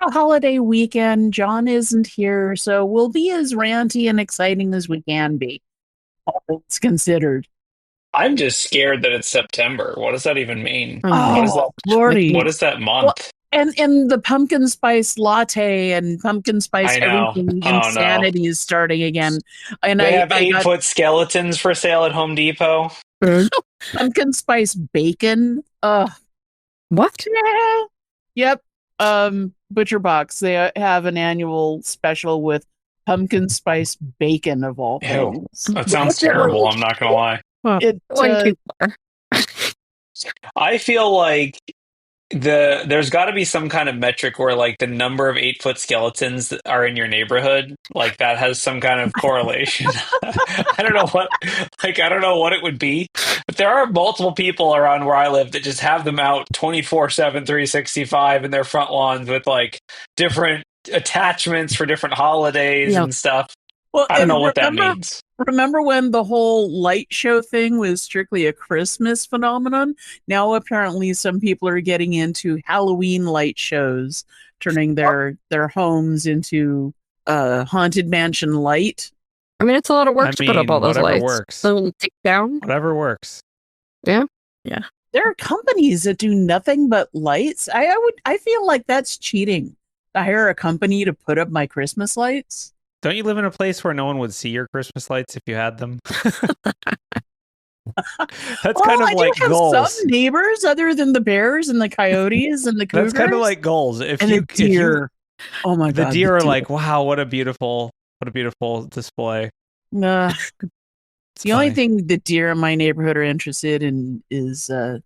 a holiday weekend. John isn't here, so we'll be as ranty and exciting as we can be. All things considered. I'm just scared that it's September. What does that even mean? I What know. is that? Oh, Lordy. What is that Well, month? and the pumpkin spice latte and pumpkin spice I know. everything Oh no. insanity is starting again. And They have I got 8 foot skeletons for sale at Home Depot. pumpkin spice bacon. What? Yeah. Yep. Butcher Box. They have an annual special with pumpkin spice bacon of all Ew. things. That sounds terrible. I'm not gonna lie. Well, It went too far. I feel like there's got to be some kind of metric where like the number of 8 foot skeletons that are in your neighborhood, like that has some kind of correlation. I don't know what, like I don't know what it would be, but there are multiple people around where I live that just have them out 24/7, 365 in their front lawns with like different attachments for different holidays Yeah. and stuff. Well, I don't and know what that means. remember when the whole light show thing was strictly a Christmas phenomenon? Now apparently some people are getting into Halloween light shows, turning their homes into haunted mansion light. I mean, it's a lot of work to put up all those whatever lights. works. So take down. Whatever works. There are companies that do nothing but lights. I feel like that's cheating. I hire a company to put up my Christmas lights. Don't you live in a place where no one would see your Christmas lights if you had them? That's kind of I like do have goals. some neighbors other than the bears and the coyotes and the cougars. That's kind of like goals. If and you, the deer. Oh my the god, deer are like, wow, what a beautiful display. Nah. It's The only funny. thing the deer in my neighborhood are interested in is Eating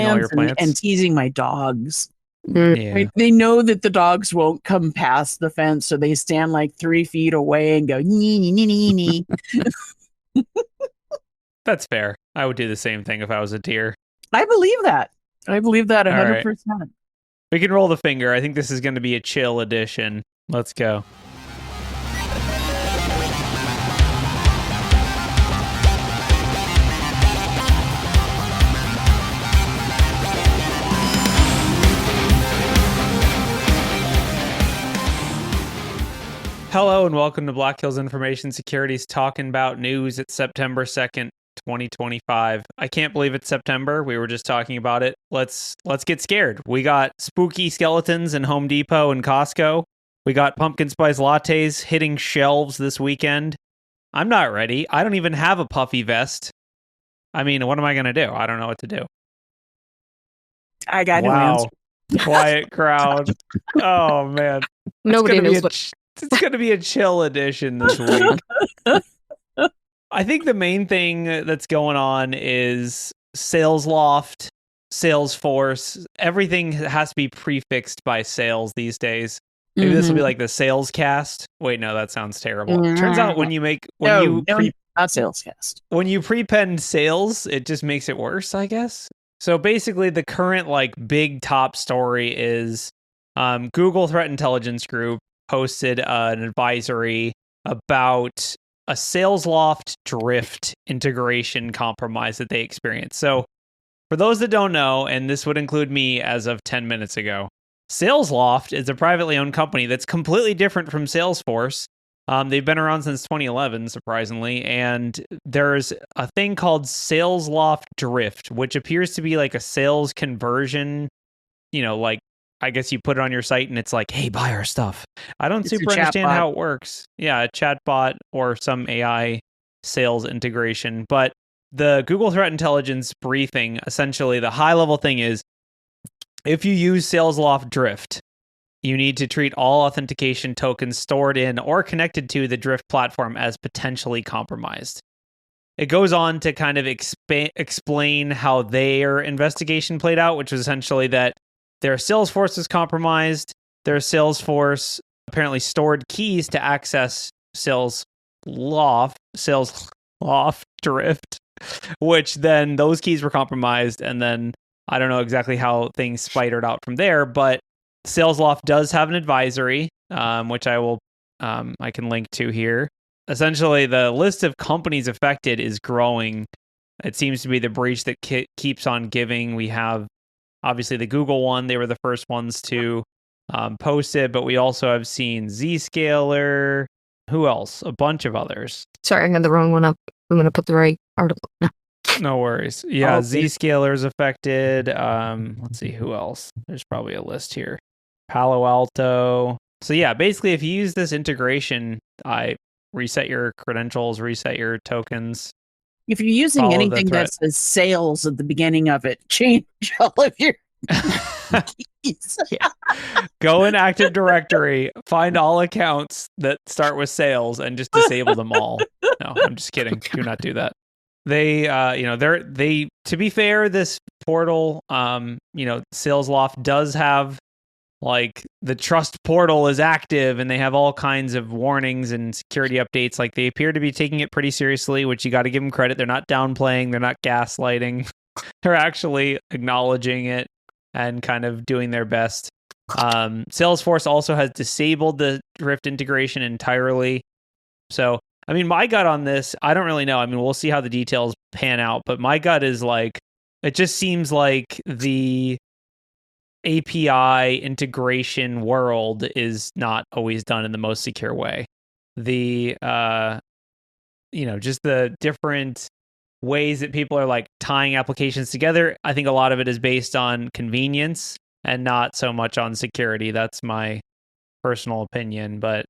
all your plants plants. and teasing my dogs. Mm. Yeah. Right? They know that the dogs won't come past the fence, so they stand like 3 feet away and go nee nee nee nee nee. That's fair. I would do the same thing if I was a deer. I believe that. I believe that All right. 100%. We can roll the finger. I think this is going to be a chill edition. Let's go. Hello and welcome to Black Hills Information Security's Talking About News. It's September 2nd, 2025. I can't believe it's September. We were just talking about it. Let's get scared. We got spooky skeletons in Home Depot and Costco. We got pumpkin spice lattes hitting shelves this weekend. I'm not ready. I don't even have a puffy vest. I mean, what am I going to do? I don't know what to do. I got no Wow. answer. Quiet crowd. Oh, man. Nobody knows It's going to be a chill edition this week. I think the main thing that's going on is Salesloft, Salesforce. Everything has to be prefixed by sales these days. Maybe this will be like the sales cast. Wait, no, that sounds terrible. Turns out when you not Salescast. when you prepend sales, it just makes it worse, I guess. So basically, the current like big top story is Google Threat Intelligence Group posted an advisory about a Salesloft drift integration compromise that they experienced. So for those that don't know, and this would include me as of 10 minutes ago, Salesloft is a privately owned company that's completely different from Salesforce. They've been around since 2011, surprisingly, and there's a thing called Salesloft drift, which appears to be like a sales conversion, like I guess you put it on your site and it's like, hey, buy our stuff. I don't super understand how it works. Yeah, a chatbot or some AI sales integration. But the Google Threat Intelligence briefing, essentially the high level thing is, if you use Salesloft drift, you need to treat all authentication tokens stored in or connected to the drift platform as potentially compromised. It goes on to kind of explain how their investigation played out, which was essentially that their Salesforce is compromised. Their Salesforce apparently stored keys to access Salesloft drift, which then those keys were compromised. And then I don't know exactly how things spidered out from there, but Salesloft does have an advisory, which I can link to here. Essentially, the list of companies affected is growing. It seems to be the breach that keeps on giving. We have obviously the Google one. They were the first ones to posted, but we also have seen Zscaler. Who else? A bunch of others. Sorry, I got the wrong one up. I'm going to put the right article. No. No worries. Yeah, Okay. Zscaler is affected. Let's see who else. There's probably a list here. Palo Alto. So yeah, basically, if you use this integration, I reset your credentials, reset your tokens. If you're using Follow the anything threat. that says sales at the beginning of it, change all of your keys. Go in Active Directory, find all accounts that start with sales, and just disable them all. No, I'm just kidding. Do not do that. They, to be fair, this portal, Salesloft does have, like, the trust portal is active, and they have all kinds of warnings and security updates. Like, they appear to be taking it pretty seriously, which you got to give them credit. They're not downplaying. They're not gaslighting. They're actually acknowledging it and kind of doing their best. Salesforce also has disabled the Drift integration entirely. So, I mean, my gut on this, I don't really know. I mean, we'll see how the details pan out, but my gut is like, it just seems like the API integration world is not always done in the most secure way. The, just the different ways that people are like tying applications together, I think a lot of it is based on convenience and not so much on security. That's my personal opinion, but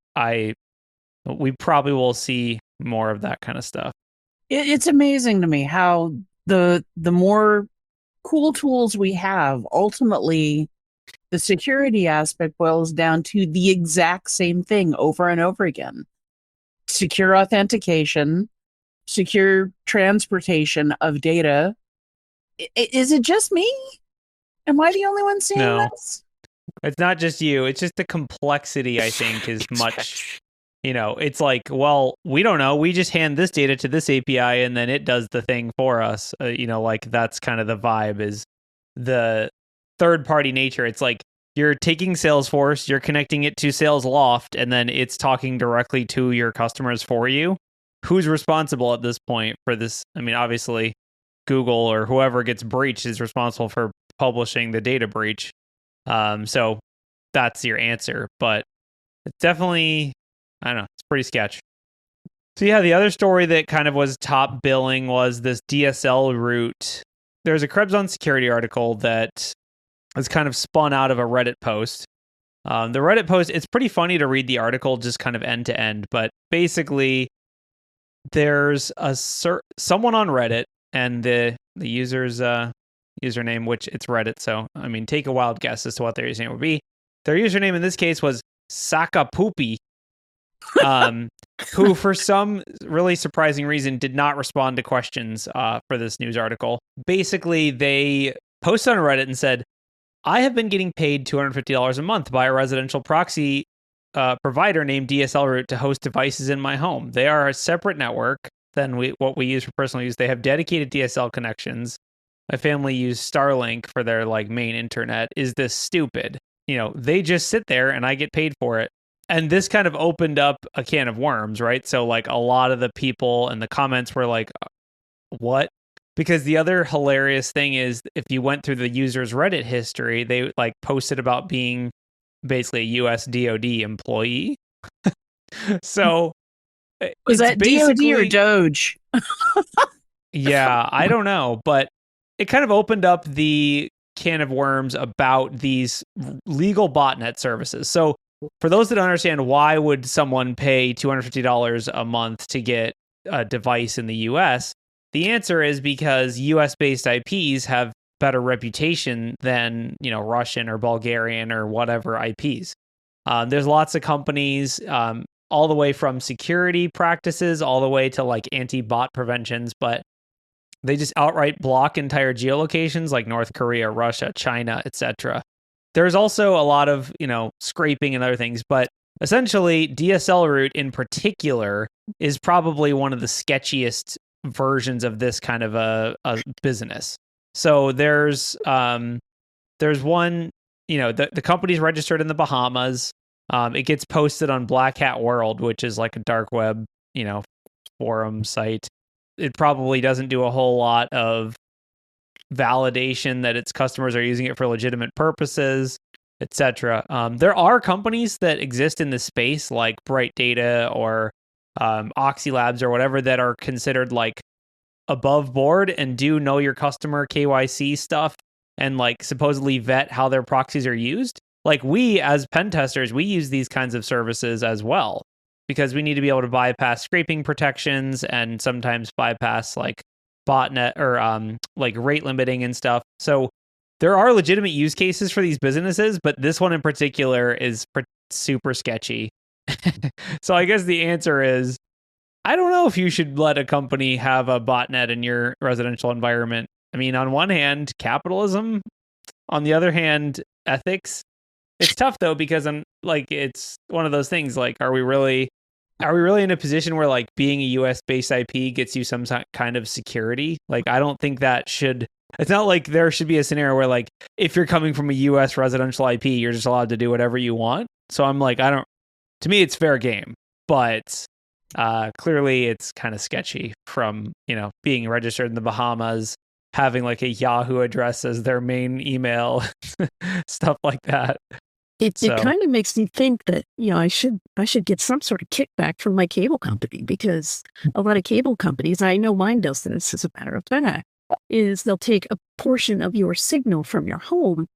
we probably will see more of that kind of stuff. It's amazing to me how the more cool tools we have, ultimately the security aspect boils down to the exact same thing over and over again. Secure authentication, secure transportation of data. Is it just me? Am I the only one seeing this? It's not just you. It's just the complexity, I think, is much, it's like, well, we don't know. We just hand this data to this API and then it does the thing for us. Like that's kind of the vibe, is the third party nature. It's like you're taking Salesforce, you're connecting it to Salesloft, and then it's talking directly to your customers for you. Who's responsible at this point for this? I mean, obviously, Google or whoever gets breached is responsible for publishing the data breach. So that's your answer. But it's definitely, I don't know, it's pretty sketch. So yeah, the other story that kind of was top billing was this DSLRoot. There's a Krebs on Security article that was kind of spun out of a Reddit post. The Reddit post, it's pretty funny to read the article just kind of end to end, but basically there's someone on Reddit, and the user's username, which it's Reddit, so I mean, take a wild guess as to what their username would be. Their username in this case was Sakapoopy, who for some really surprising reason did not respond to questions for this news article. Basically, they posted on Reddit and said, I have been getting paid $250 a month by a residential proxy provider named DSLRoot to host devices in my home. They are a separate network than what we use for personal use. They have dedicated DSL connections. My family used Starlink for their main internet. Is this stupid? They just sit there and I get paid for it. And this kind of opened up a can of worms, right? So a lot of the people in the comments were like, what? Because the other hilarious thing is, if you went through the user's Reddit history, they posted about being basically a US DoD employee. So was that DoD or Doge? Yeah, I don't know, but it kind of opened up the can of worms about these legal botnet services. So for those that don't understand, why would someone pay $250 a month to get a device in the US? The answer is because US-based IPs have better reputation than, Russian or Bulgarian or whatever IPs. There's lots of companies, all the way from security practices, all the way to anti-bot preventions, but they just outright block entire geolocations like North Korea, Russia, China, etc. There's also a lot of, scraping and other things, but essentially DSLRoot in particular is probably one of the sketchiest versions of this kind of a business. So there's one, the company's registered in the Bahamas. It gets posted on Black Hat World, which is a dark web, forum site. It probably doesn't do a whole lot of validation that its customers are using it for legitimate purposes. etc. There are companies that exist in this space like Bright Data or Oxy Labs or whatever that are considered like above board and do know your customer KYC stuff and like supposedly vet how their proxies are used. Like we as pen testers, we use these kinds of services as well because we need to be able to bypass scraping protections and sometimes bypass like botnet or like rate limiting and stuff. So there are legitimate use cases for these businesses, but this one in particular is super sketchy. So I guess the answer is I don't know if you should let a company have a botnet in your residential environment. I mean, on one hand, capitalism, on the other hand, ethics. It's tough though because I'm like it's one of those things like are we really in a position where like being a US based IP gets you some kind of security? Like I don't think that should it's not like there should be a scenario where like if you're coming from a US residential IP, you're just allowed to do whatever you want. So I'm like to me it's fair game, but clearly it's kind of sketchy from, being registered in the Bahamas, having like a Yahoo address as their main email, stuff like that. It kind of makes me think that, I should get some sort of kickback from my cable company because a lot of cable companies, I know mine does this as a matter of fact, is they'll take a portion of your signal from your home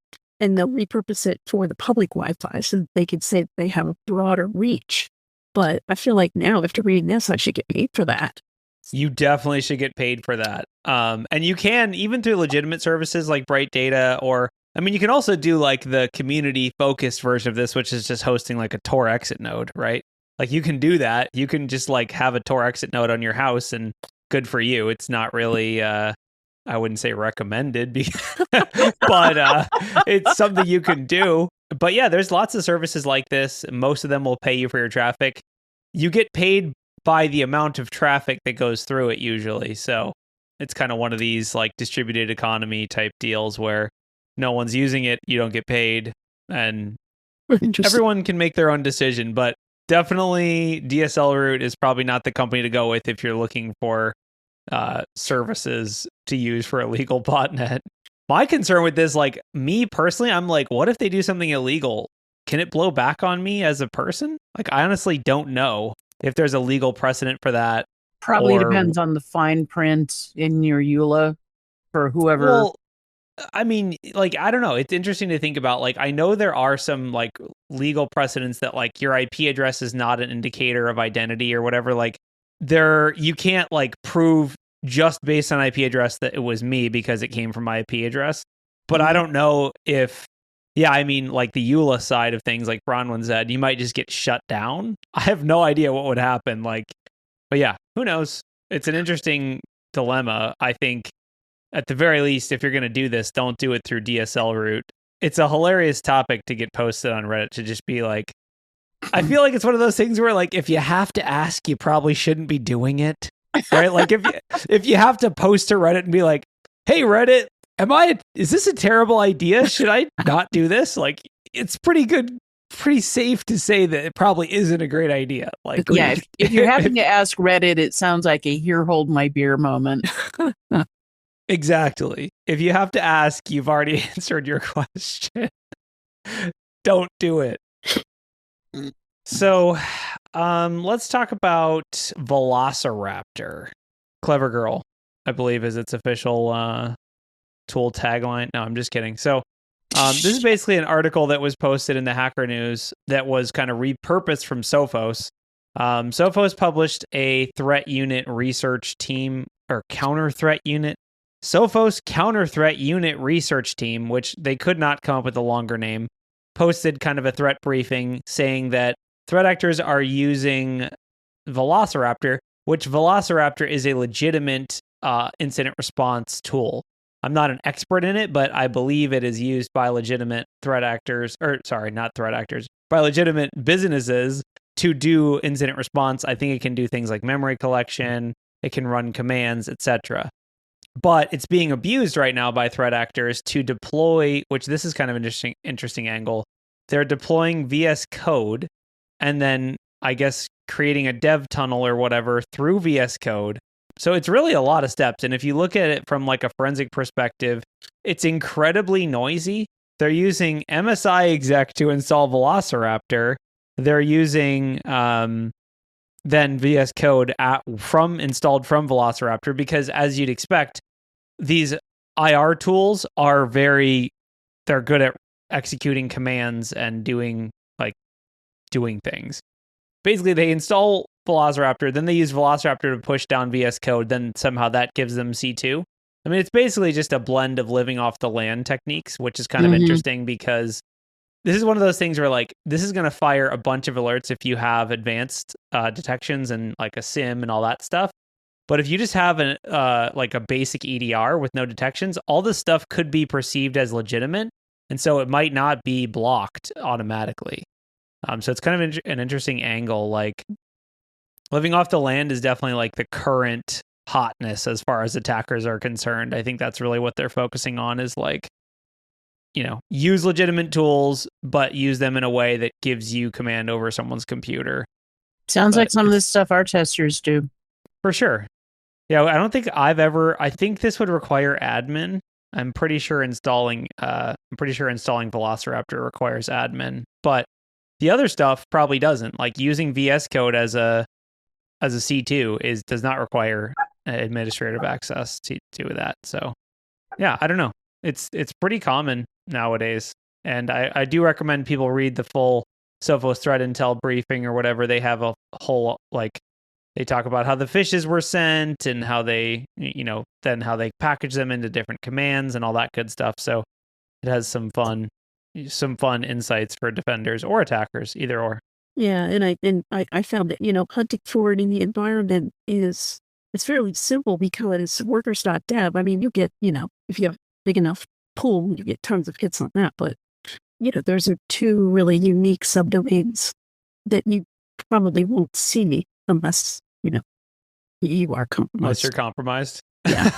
and they'll repurpose it for the public Wi-Fi so that they can say that they have a broader reach. But I feel like now after reading this, I should get paid for that. You definitely should get paid for that. And you can, even through legitimate services like Bright Data or you can also do like the community focused version of this, which is just hosting like a Tor exit node, right? Like you can do that. You can just like have a Tor exit node on your house and good for you. It's not really, I wouldn't say recommended, but it's something you can do. But yeah, there's lots of services like this. Most of them will pay you for your traffic. You get paid by the amount of traffic that goes through it usually. So it's kind of one of these like distributed economy type deals where no one's using it, you don't get paid, and everyone can make their own decision. But definitely DSLRoot is probably not the company to go with if you're looking for services to use for a legal botnet. My concern with this, like me personally, I'm like, what if they do something illegal? Can it blow back on me as a person? Like, I honestly don't know if there's a legal precedent for that. Probably depends on the fine print in your EULA for whoever. Well, I don't know. It's interesting to think about. Like, I know there are some like legal precedents that like your IP address is not an indicator of identity or whatever. Like, you can't like prove just based on IP address that it was me because it came from my IP address. But I don't know if, like the EULA side of things, like Bronwyn said, you might just get shut down. I have no idea what would happen. Like, but yeah, who knows? It's an interesting dilemma. I think at the very least, if you're going to do this, don't do it through DSLRoot. It's a hilarious topic to get posted on Reddit to just be like, I feel like it's one of those things where like, if you have to ask, you probably shouldn't be doing it. Right? Like if you have to post to Reddit and be like, hey, Reddit, is this a terrible idea? Should I not do this? Like, it's pretty safe to say that it probably isn't a great idea. Like, yeah, if you're having to ask Reddit, it sounds like a here, hold my beer moment. Exactly. If you have to ask, you've already answered your question. Don't do it. So, let's talk about Velociraptor. Clever Girl, I believe, is its official tool tagline. No, I'm just kidding. So, this is basically an article that was posted in the Hacker News that was kind of repurposed from Sophos. Sophos published a threat unit research team or counter threat unit. Sophos Counter Threat Unit Research Team, which they could not come up with a longer name, posted kind of a threat briefing saying that threat actors are using Velociraptor, which Velociraptor is a legitimate incident response tool. I'm not an expert in it, but I believe it is used by legitimate threat actors, by legitimate businesses to do incident response. I think it can do things like memory collection, it can run commands, etc. But it's being abused right now by threat actors to deploy, which this is kind of an interesting angle. They're deploying VS Code and then, I guess, creating a dev tunnel or whatever through VS Code. So it's really a lot of steps. And if you look at it from like a forensic perspective, it's incredibly noisy. They're using MSI exec to install Velociraptor. They're using then VS Code installed from Velociraptor because, as you'd expect, these IR tools are they're good at executing commands and doing things. Basically, they install Velociraptor, then they use Velociraptor to push down VS Code, then somehow that gives them C2. I mean, it's basically just a blend of living off the land techniques, which is kind of interesting because this is one of those things where this is going to fire a bunch of alerts if you have advanced detections and like a SIM and all that stuff. But if you just have a basic EDR with no detections, all this stuff could be perceived as legitimate, and so it might not be blocked automatically. So it's kind of an interesting angle. Like, living off the land is definitely like the current hotness as far as attackers are concerned. I think that's really what they're focusing on is use legitimate tools, but use them in a way that gives you command over someone's computer. Sounds like some of this stuff our testers do. For sure. Yeah, I don't think I think this would require admin. I'm pretty sure installing Velociraptor requires admin, but the other stuff probably doesn't. Like using VS Code as a C2 does not require administrative access to that. So yeah, I don't know. It's pretty common nowadays, and I do recommend people read the full Sophos threat intel briefing or whatever. They have a whole they talk about how the fishes were sent and how they then how they package them into different commands and all that good stuff. So it has some fun insights for defenders or attackers, either or. Yeah, and I found that hunting for it in the environment it's fairly simple because workers.dev. I mean, you get if you have a big enough pool, you get tons of hits on that. But those are two really unique subdomains that you probably won't see unless you are compromised. Unless you're compromised. Yeah.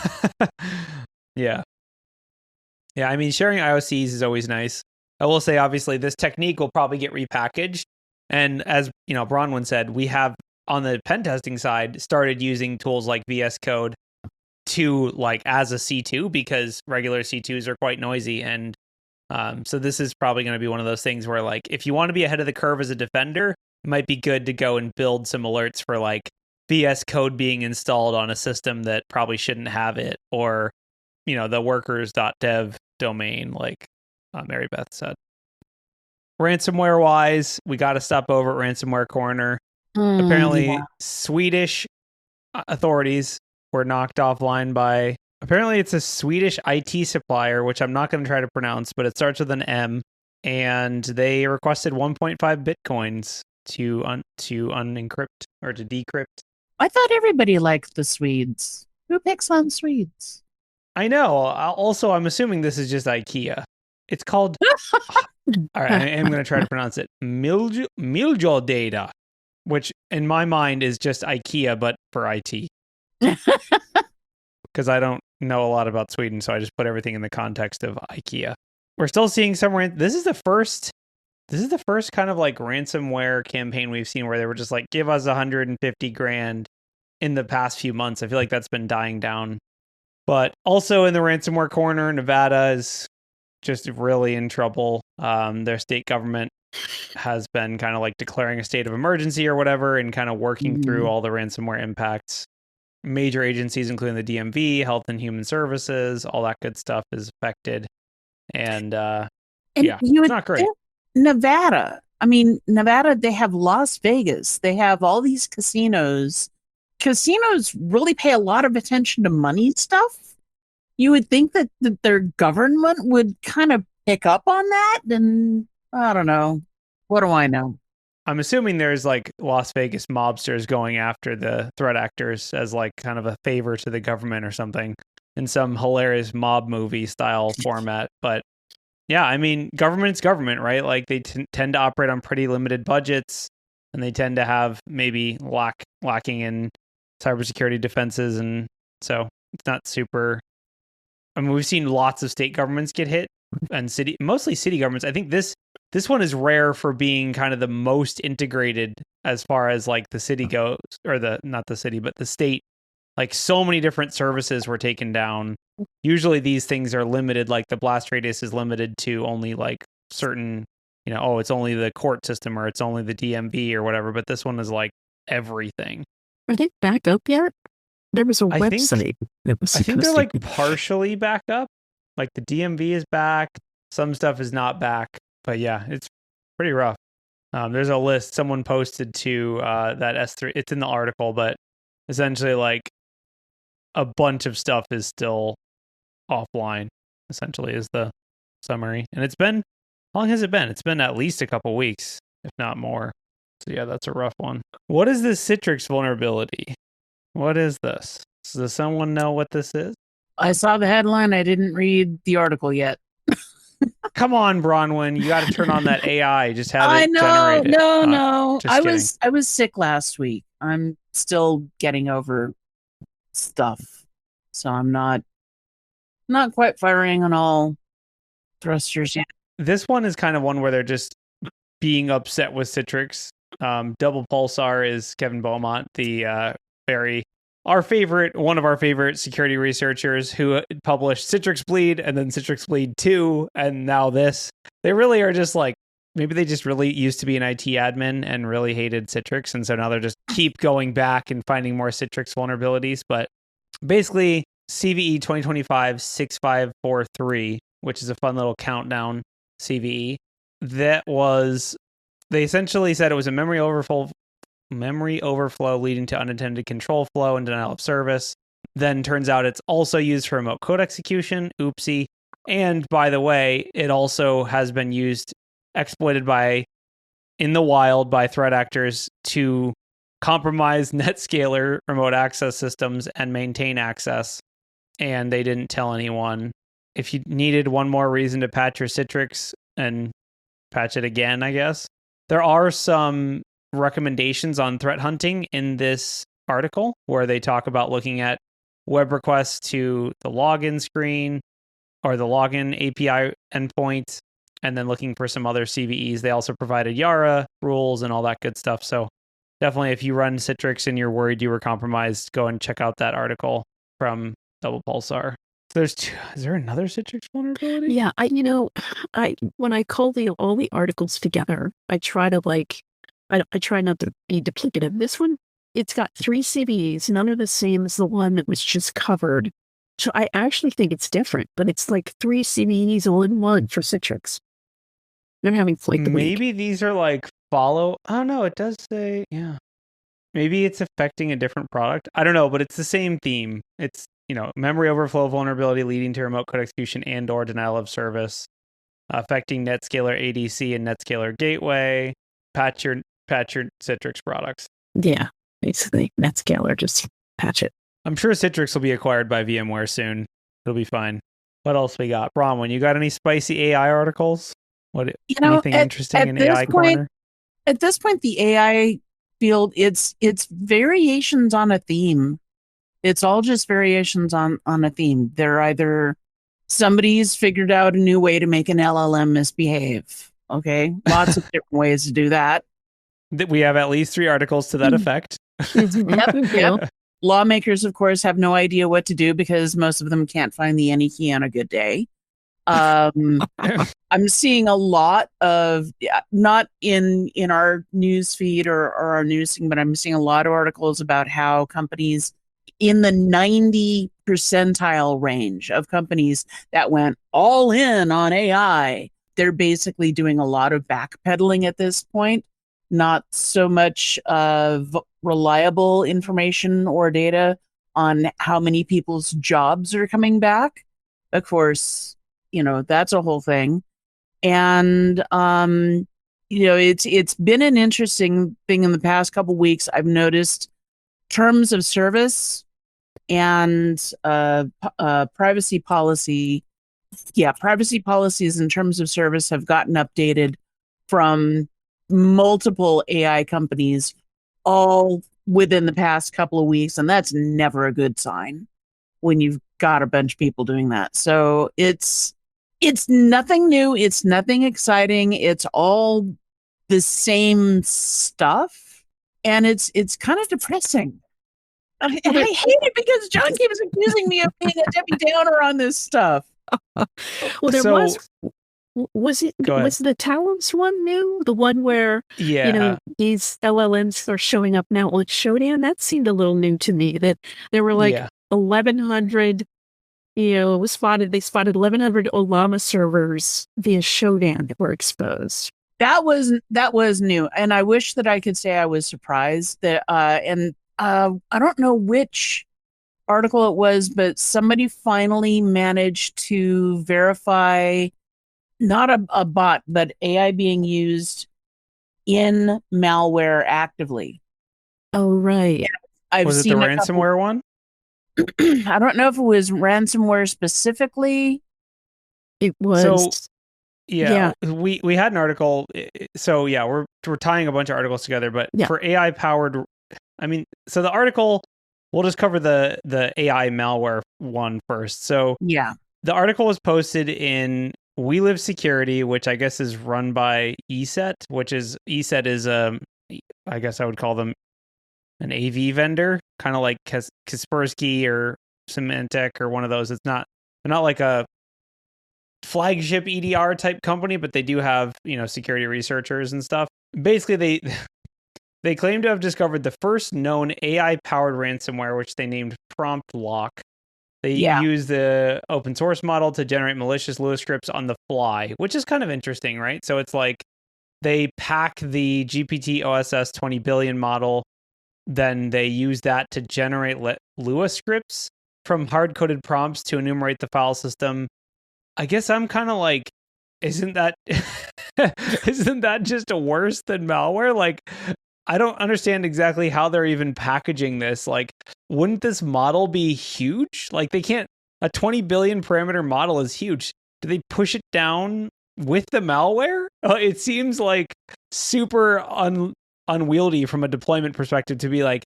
Yeah. I mean, sharing IOCs is always nice. I will say, obviously, this technique will probably get repackaged. And as Bronwyn said, we have on the pen testing side started using tools like VS Code to as a C2 because regular C2s are quite noisy. And so this is probably going to be one of those things where if you want to be ahead of the curve as a defender, it might be good to go and build some alerts for VS Code being installed on a system that probably shouldn't have it, or the workers.dev domain, like Mary Beth said. Ransomware wise, we got to stop over at Ransomware Corner. Apparently, Swedish authorities were knocked offline by. Apparently, it's a Swedish IT supplier, which I'm not going to try to pronounce, but it starts with an M, and they requested 1.5 bitcoins to unencrypt or to decrypt. I thought everybody liked the Swedes. Who picks on Swedes? I know. Also, I'm assuming this is just IKEA. It's called. All right, I am going to try to pronounce it. Miljo data, which in my mind is just IKEA, but for IT. Because I don't know a lot about Sweden, so I just put everything in the context of IKEA. We're still seeing some. This is the first kind of ransomware campaign we've seen where they were just give us 150 grand in the past few months. I feel like that's been dying down. But also in the ransomware corner, Nevada is just really in trouble. Their state government has been kind of declaring a state of emergency or whatever and kind of working through all the ransomware impacts. Major agencies, including the DMV, Health and Human Services, all that good stuff is affected. And it's not great. Nevada, they have Las Vegas. They have all these casinos. Casinos really pay a lot of attention to money stuff. You would think that their government would kind of pick up on that, and I don't know. What do I know? I'm assuming there's Las Vegas mobsters going after the threat actors as kind of a favor to the government or something in some hilarious mob movie style format. But yeah, government's government, right? They tend to operate on pretty limited budgets, and they tend to have maybe lacking in cybersecurity defenses, and so it's not super. We've seen lots of state governments get hit, and mostly city governments. I think this one is rare for being kind of the most integrated as far as the city goes, or not the city, but the state Like so many different services were taken down. Usually these things are limited, like the blast radius is limited to only like certain, it's only the court system or it's only the DMV or whatever, but this one is like everything. Are they back up yet? There was a I website that was I think they're supposed like partially back up. Like the DMV is back. Some stuff is not back. But yeah, it's pretty rough. There's a list someone posted to that S3. It's in the article, but essentially like a bunch of stuff is still offline, essentially is the summary. And it's been, how long has it been? It's been at least a couple weeks, if not more. So yeah, that's a rough one. What is this Citrix vulnerability? What is this? Does someone know what this is? I saw the headline. I didn't read the article yet. Come on, Bronwyn. You got to turn on that AI. Just have I it know. generate it. No. Just kidding. I was sick last week. I'm still getting over stuff. So I'm not quite firing on all thrusters yet. This one is kind of one where they're just being upset with Citrix. Double Pulsar is Kevin Beaumont, the one of our favorite security researchers who published Citrix Bleed and then Citrix Bleed 2 and now this. They really are just like, maybe they just really used to be an IT admin and really hated Citrix, and so now they're just keep going back and finding more Citrix vulnerabilities. But basically, CVE 2025-6543, which is a fun little countdown CVE, they essentially said it was a memory overflow leading to unintended control flow and denial of service. Then turns out it's also used for remote code execution. Oopsie. And by the way, it also has been exploited in the wild by threat actors to compromise NetScaler remote access systems and maintain access. And they didn't tell anyone. If you needed one more reason to patch your Citrix and patch it again, I guess. There are some recommendations on threat hunting in this article where they talk about looking at web requests to the login screen or the login API endpoint, and then looking for some other CVEs. They also provided Yara rules and all that good stuff. So definitely, if you run Citrix and you're worried you were compromised, go and check out that article from Double Pulsar. So is there another Citrix vulnerability? Yeah, when I call all the articles together, I try to I try not to be duplicative. This one, it's got 3 CVEs, none are the same as the one that was just covered. So I actually think it's different, but it's like 3 CVEs all in one for Citrix. They're having Flake the Maybe week. these are like oh no, it does say, yeah. Maybe it's affecting a different product. I don't know, but it's the same theme. It's, memory overflow vulnerability leading to remote code execution and or denial of service, affecting NetScaler ADC and NetScaler Gateway, patch your Citrix products. Yeah, basically, NetScaler, just patch it. I'm sure Citrix will be acquired by VMware soon. It'll be fine. What else we got? Bronwyn, you got any spicy AI articles? Anything interesting in AI corner? At this point, the AI field, it's variations on a theme. It's all just variations on a theme. They're either somebody's figured out a new way to make an LLM misbehave. Okay, lots of different ways to do that. We have at least 3 articles to that effect. Yep. Lawmakers, of course, have no idea what to do because most of them can't find the any key on a good day. I'm seeing a lot of, not in our news feed or our news thing, but I'm seeing a lot of articles about how companies in the 90 percentile range of companies that went all in on AI, they're basically doing a lot of backpedaling at this point. Not so much reliable information or data on how many people's jobs are coming back. Of course, that's a whole thing. And, it's been an interesting thing in the past couple weeks. I've noticed terms of service and privacy policy. Yeah, privacy policies and terms of service have gotten updated from multiple AI companies all within the past couple of weeks, and that's never a good sign when you've got a bunch of people doing that. So it's nothing new, it's nothing exciting, it's all the same stuff, and it's kind of depressing. I hate it because John keeps accusing me of being a Debbie Downer on this stuff. Well, there So- was Go ahead. was the Talents one new? The one where these LLMs are showing up now with Showdown? That seemed a little new to me. That there were like 1,100. They spotted 1,100 Olama servers via Showdown that were exposed. That was new, and I wish that I could say I was surprised that. I don't know which article it was, but somebody finally managed to verify not a bot, but AI being used in malware actively. Oh, right. I've Was it seen the a couple- ransomware one? I don't know if it was ransomware specifically. It was. So, yeah, we had an article. So yeah, we're tying a bunch of articles together, but for AI powered, so the article, we'll just cover the AI malware one first. So yeah, the article was posted in We Live Security, which I guess is run by ESET, ESET is I guess I would call them an AV vendor, kind of like Kaspersky or Symantec or one of those. They're not like a flagship EDR type company, but they do have, security researchers and stuff. Basically, they claim to have discovered the first known AI powered ransomware, which they named Prompt Lock. They use the open source model to generate malicious Lua scripts on the fly, which is kind of interesting, right? So it's like they pack the GPT OSS 20 billion model, then they use that to generate Lua scripts from hard-coded prompts to enumerate the file system. I guess I'm kind of like, isn't that just worse than malware? Like, I don't understand exactly how they're even packaging this. Like, wouldn't this model be huge? Like, they can't, a 20 billion parameter model is huge. Do they push it down with the malware? It seems like super unwieldy from a deployment perspective to be like,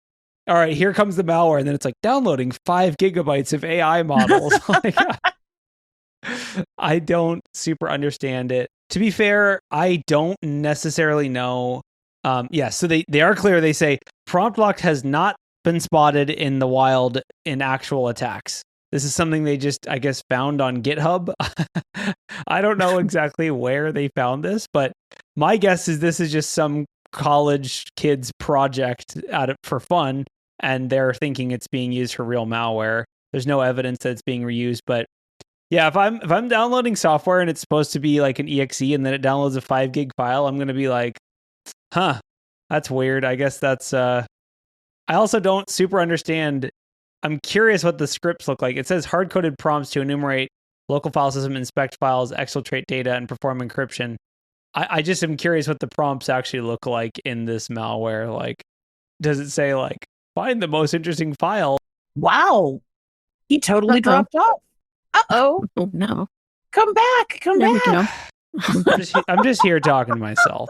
all right, here comes the malware. And then it's like downloading 5 gigabytes of AI models. Like, I don't super understand it. To be fair, I don't necessarily know. So they are clear. They say prompt lock has not been spotted in the wild in actual attacks. This is something they just, I guess, found on GitHub. I don't know exactly where they found this, but my guess is this is just some college kids project for fun, and they're thinking it's being used for real malware. There's no evidence that it's being reused, but yeah, if I'm downloading software and it's supposed to be like an exe and then it downloads a 5 gig file, I'm going to be like, huh, that's weird. I guess that's, I also don't super understand. I'm curious what the scripts look like. It says hard-coded prompts to enumerate local file system, inspect files, exfiltrate data, and perform encryption. I just am curious what the prompts actually look like in this malware. Like, does it say like, find the most interesting file? Wow. He totally dropped off. Uh-oh. Oh, no. Come back. There we go. I'm just here talking to myself.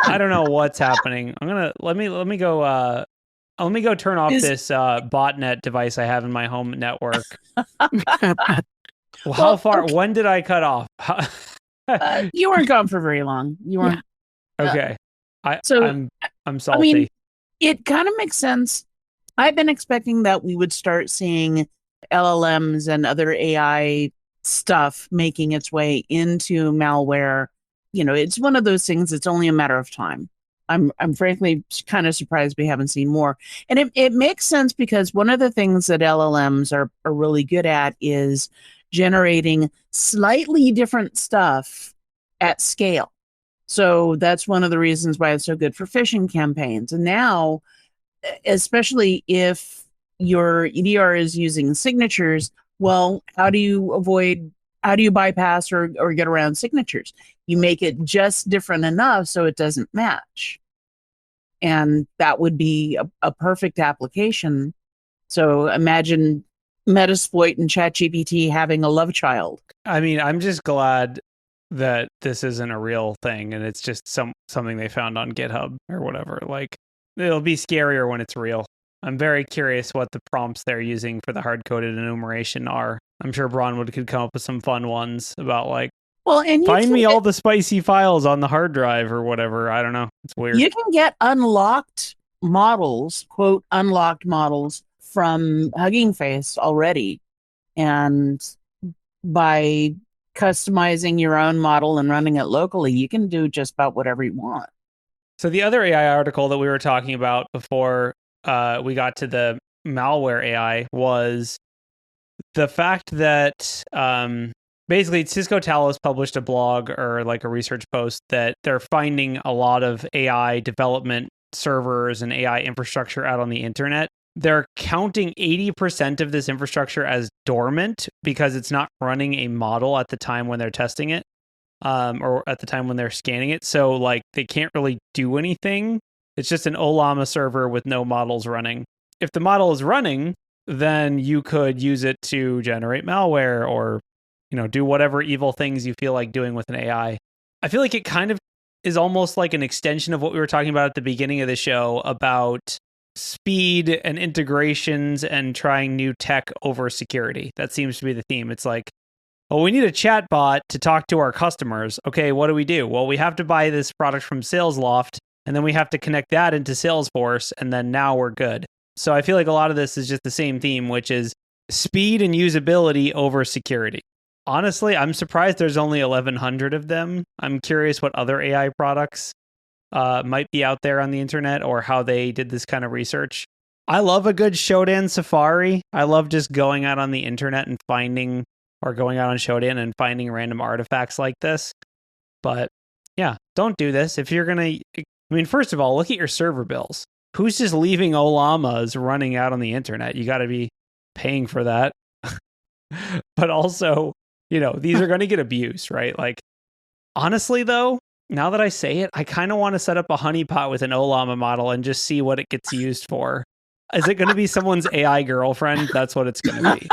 I don't know what's happening. Let me go turn off this botnet device I have in my home network. How far? Okay. When did I cut off? You weren't gone for very long. You weren't. Okay. I'm salty. I mean, it kind of makes sense. I've been expecting that we would start seeing LLMs and other AI stuff making its way into malware. It's one of those things. It's only a matter of time. I'm frankly kind of surprised we haven't seen more. And it makes sense because one of the things that LLMs are really good at is generating slightly different stuff at scale. So that's one of the reasons why it's so good for phishing campaigns. And now, especially if your EDR is using signatures, well, how do you bypass or get around signatures? You make it just different enough so it doesn't match. And that would be a perfect application. So imagine Metasploit and ChatGPT having a love child. I mean, I'm just glad that this isn't a real thing and it's just something they found on GitHub or whatever. Like, it'll be scarier when it's real. I'm very curious what the prompts they're using for the hard-coded enumeration are. I'm sure Bronwood could come up with some fun ones about like, find me all the spicy files on the hard drive or whatever. I don't know. It's weird. You can get unlocked models, quote, unlocked models from Hugging Face already. And by customizing your own model and running it locally, you can do just about whatever you want. So the other AI article that we were talking about before we got to the malware AI was the fact that basically Cisco Talos published a blog or like a research post that they're finding a lot of AI development servers and AI infrastructure out on the internet. They're counting 80% of this infrastructure as dormant because it's not running a model at the time when they're testing it, or at the time when they're scanning it. So like they can't really do anything. It's just an Olama server with no models running. If the model is running, then you could use it to generate malware or, do whatever evil things you feel like doing with an AI. I feel like it kind of is almost like an extension of what we were talking about at the beginning of the show about speed and integrations and trying new tech over security. That seems to be the theme. It's like, oh, we need a chat bot to talk to our customers. Okay, what do? Well, we have to buy this product from Salesloft, and then we have to connect that into Salesforce, and then now we're good. So I feel like a lot of this is just the same theme, which is speed and usability over security. Honestly, I'm surprised there's only 1,100 of them. I'm curious what other AI products might be out there on the internet or how they did this kind of research. I love a good Shodan Safari. I love just going out on the internet and finding, or going out on Shodan and finding random artifacts like this. But yeah, don't do this. If you're going to, first of all, look at your server bills. Who's just leaving Olamas running out on the internet? You got to be paying for that. But also, these are going to get abused, right? Like, honestly, though, now that I say it, I kind of want to set up a honeypot with an Olama model and just see what it gets used for. Is it going to be someone's AI girlfriend? That's what it's going to be.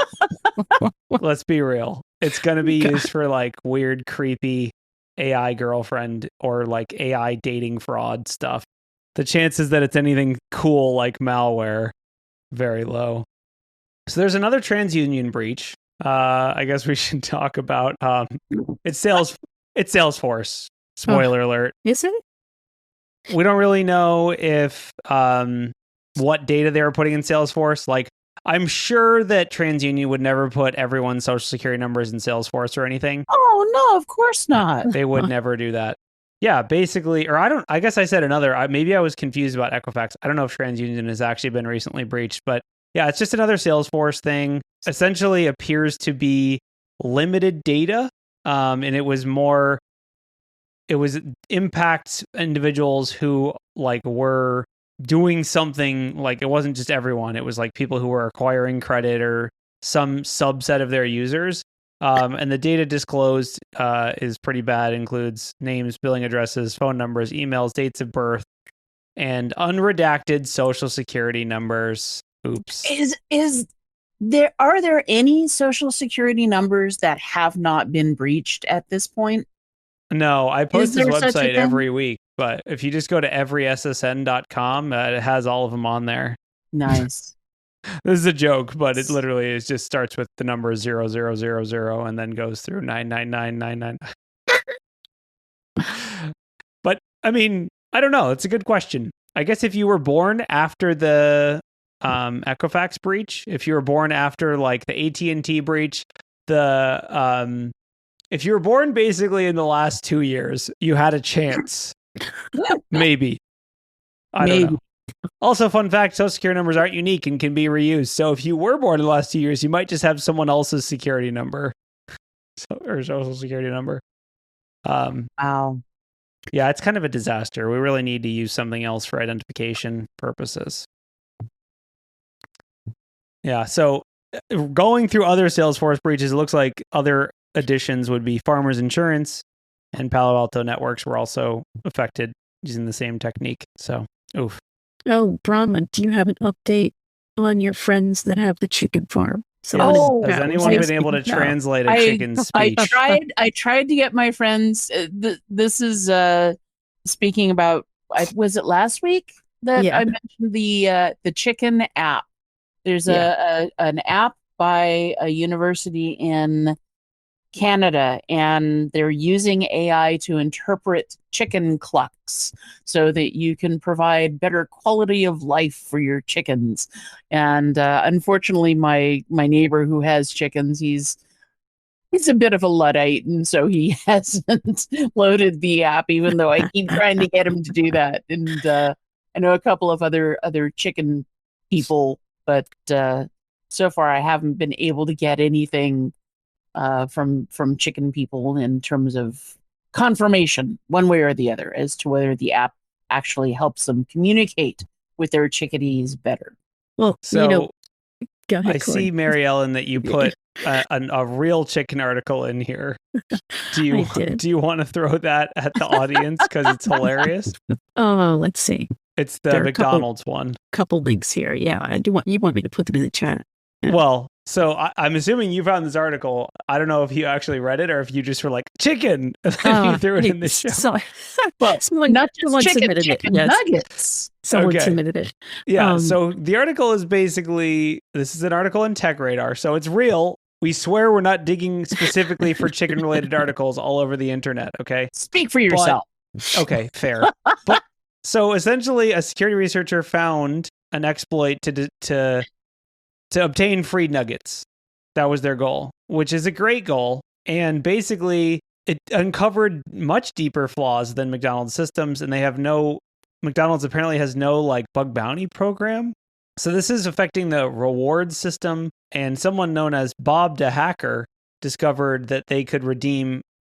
Let's be real. It's going to be used for like weird, creepy AI girlfriend or like AI dating fraud stuff. The chances that it's anything cool like malware, very low. So there's another TransUnion breach. I guess we should talk about it's Salesforce. Spoiler alert. Is it? We don't really know if what data they were putting in Salesforce. Like, I'm sure that TransUnion would never put everyone's social security numbers in Salesforce or anything. Oh, no, of course not. They would never do that. Yeah, basically, or I guess I said another, maybe I was confused about Equifax. I don't know if TransUnion has actually been recently breached, but yeah, it's just another Salesforce thing. Essentially appears to be limited data, and it was impact individuals who like were doing something, like it wasn't just everyone. It was like people who were acquiring credit or some subset of their users. And the data disclosed is pretty bad. It includes names, billing addresses, phone numbers, emails, dates of birth, and unredacted social security numbers. Oops. Are there any social security numbers that have not been breached at this point? No, I post this website every thing? week, but if you just go to everyssn.com, it has all of them on there. Nice. This is a joke, but it literally just starts with the number 0000 and then goes through 99999. But I don't know. It's a good question. I guess if you were born after the Equifax breach, if you were born after like the AT&T breach, if you were born basically in the last 2 years, you had a chance. Maybe. I don't know. Also, fun fact, social security numbers aren't unique and can be reused. So if you were born in the last 2 years, you might just have someone else's security number or social security number. Wow. Yeah, it's kind of a disaster. We really need to use something else for identification purposes. Yeah, so going through other Salesforce breaches, it looks like other additions would be Farmers Insurance and Palo Alto Networks were also affected using the same technique. So, oof. Oh, Brahma, do you have an update on your friends that have the chicken farm? Has anyone been able to translate a chicken's speech? I tried to get my friends. This is speaking about. Was it last week that I mentioned the chicken app? There's an app by a university in Canada, and they're using AI to interpret chicken clucks so that you can provide better quality of life for your chickens. And unfortunately, my neighbor who has chickens, he's a bit of a Luddite, and so he hasn't loaded the app, even though I keep trying to get him to do that. And I know a couple of other chicken people, but so far I haven't been able to get anything from chicken people in terms of confirmation one way or the other as to whether the app actually helps them communicate with their chickadees better. Well, So go ahead, I see, Mary Ellen, that you put a real chicken article in here. Do you want to throw that at the audience because it's hilarious? Oh, let's see. It's the McDonald's one. Couple links here. Yeah, I do want me to put them in the chat. Yeah. Well, so I'm assuming you found this article. I don't know if you actually read it or if you just were like, chicken, and then you threw it in the show. So, well, not just chicken Yes. nuggets. Someone submitted it. Yeah, so the article is basically, this is an article in Tech Radar, so it's real. We swear we're not digging specifically for chicken-related articles all over the internet, okay? Speak for yourself. Okay, fair. But so essentially, a security researcher found an exploit to obtain free nuggets. That was their goal, which is a great goal. And basically, it uncovered much deeper flaws than McDonald's systems, and McDonald's apparently has no like bug bounty program. So this is affecting the reward system, and someone known as Bob the Hacker discovered that they could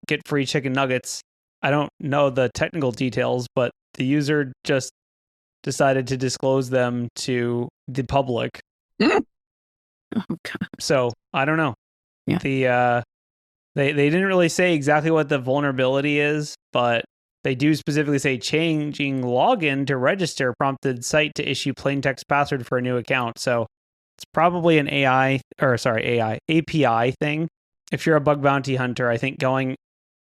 get free chicken nuggets. I don't know the technical details, but the user just decided to disclose them to the public. Oh, God. So I don't know. Yeah. They didn't really say exactly what the vulnerability is, but they do specifically say changing login to register prompted site to issue plain text password for a new account. So it's probably an API thing. If you're a bug bounty hunter, I think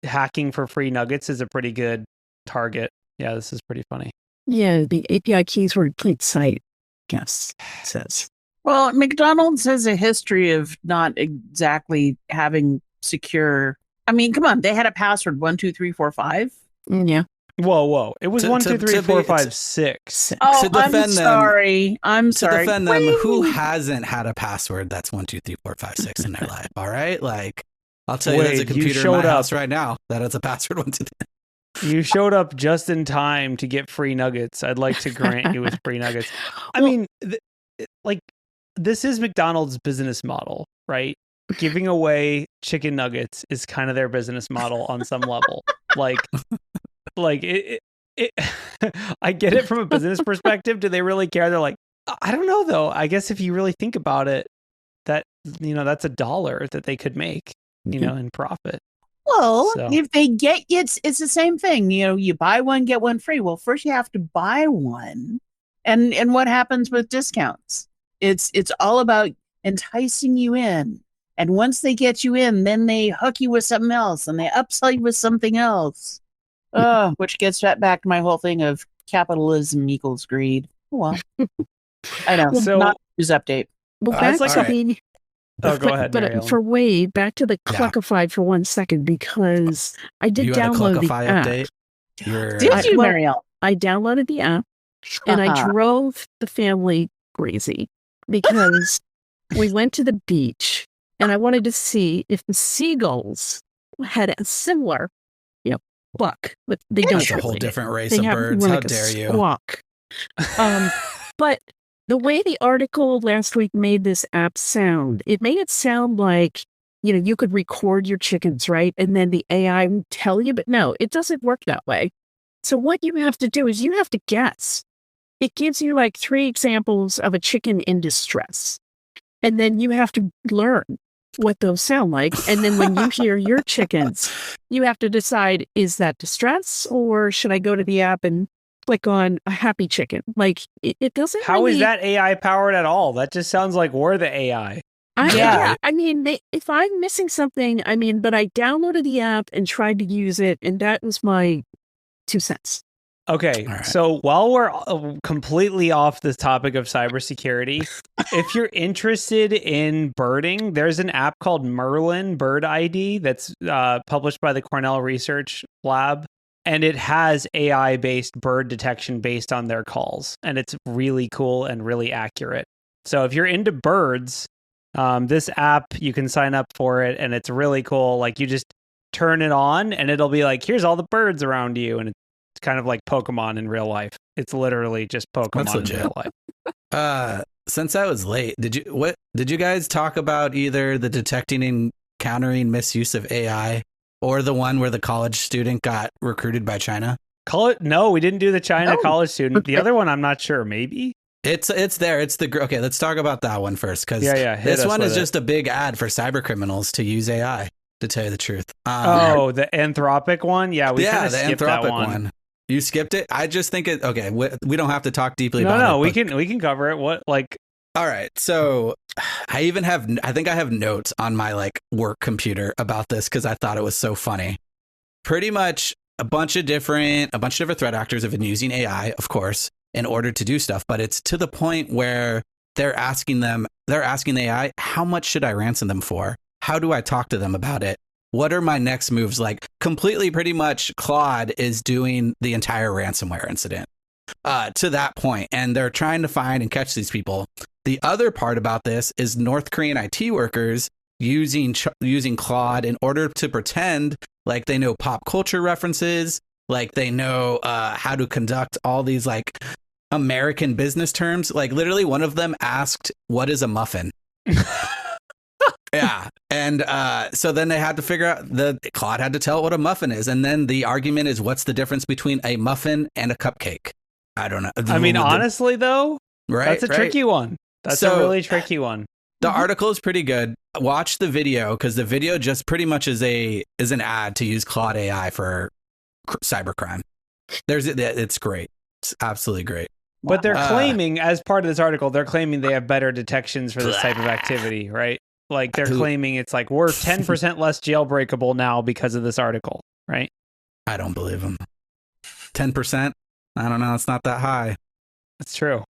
hacking for free nuggets is a pretty good target. Yeah, this is pretty funny. Yeah, the API keys were in plain sight, I guess it says. Well, McDonald's has a history of not exactly having secure. I mean, come on, they had a password 1 2 3 4 5. Yeah. Whoa! It was 1 2 3 4 5 6. Oh, To defend I'm sorry. I'm To sorry. defend them, who hasn't had a password that's 1 2 3 4 5 6 in their life? All right, like I'll tell you, there's a computer in my house right now that has a password 1 2 3. You showed up just in time to get free nuggets. I'd like to grant you with free nuggets. I mean, this is McDonald's business model, right? Giving away chicken nuggets is kind of their business model on some level. Like it I get it from a business perspective. Do they really care? They're like, I don't know though. I guess if you really think about it, that that's $1 that they could make, in profit. Well, if they get it's the same thing. You buy one, get one free. Well, first you have to buy one. And what happens with discounts? It's all about enticing you in. And once they get you in, then they hook you with something else and they upsell you with something else. Which gets back to my whole thing of capitalism equals greed. Well, I know. So, not news update. Well, back to the... go ahead, but for Wade, back to the Cluckified for 1 second, because I did download the app. Update? Did you, Marielle? I downloaded the app and I drove the family crazy because we went to the beach and I wanted to see if the seagulls had a similar, cluck, but they don't. That's a whole different race of birds. How dare you? Squawk. But the way the article last week made this app sound, it made it sound like, you could record your chickens, right? And then the AI would tell you, but no, it doesn't work that way. So what you have to do is you have to guess. It gives you like 3 examples of a chicken in distress. And then you have to learn what those sound like. And then when you hear your chickens, you have to decide, is that distress or should I go to the app and click on a happy chicken? Like it doesn't. How is that AI powered at all? That just sounds like we're the AI. I mean, if I'm missing something, but I downloaded the app and tried to use it, and that was my 2 cents. Okay, All right. so while we're completely off this topic of cybersecurity, if you're interested in birding, there's an app called Merlin Bird ID that's published by the Cornell Research Lab, and it has AI-based bird detection based on their calls, and it's really cool and really accurate. So if you're into birds, this app, you can sign up for it, and it's really cool. Like, you just turn it on, and it'll be like, here's all the birds around you, and it's kind of like Pokemon in real life. It's literally just Pokemon in real life. Since I was late, did you guys talk about either the detecting and countering misuse of AI or the one where the college student got recruited by China? No, we didn't do the China college student. The other one, I'm not sure. Maybe it's there. It's okay. Let's talk about that one first, because this one is just a big ad for cyber criminals to use AI. To tell you the truth. The Anthropic one. Yeah, we kind of skipped that one. You skipped it? I just think it... Okay, we don't have to talk deeply about it. No, we can cover it. What, like... All right, so I even have... I think I have notes on my, like, work computer about this because I thought it was so funny. Pretty much a bunch of different threat actors have been using AI, of course, in order to do stuff, but it's to the point where they're asking the AI, how much should I ransom them for? How do I talk to them about it? What are my next moves? Like, completely, pretty much, Claude is doing the entire ransomware incident to that point, and they're trying to find and catch these people. The other part about this is North Korean IT workers using Claude in order to pretend like they know pop culture references, like they know how to conduct all these like American business terms. Like, literally, one of them asked, "What is a muffin?" Yeah. And so then they had to figure out, Claude had to tell what a muffin is. And then the argument is, what's the difference between a muffin and a cupcake? I don't know. I mean, honestly, though, right, that's a tricky one. That's a really tricky one. The article is pretty good. Watch the video, because the video just pretty much is an ad to use Claude AI for cybercrime. It's great. It's absolutely great. But they're claiming, as part of this article, they're claiming they have better detections for this type of activity, right? Like, they're claiming it's like, we're 10% less jailbreakable now because of this article, right? I don't believe them. 10%? I don't know. It's not that high. That's true.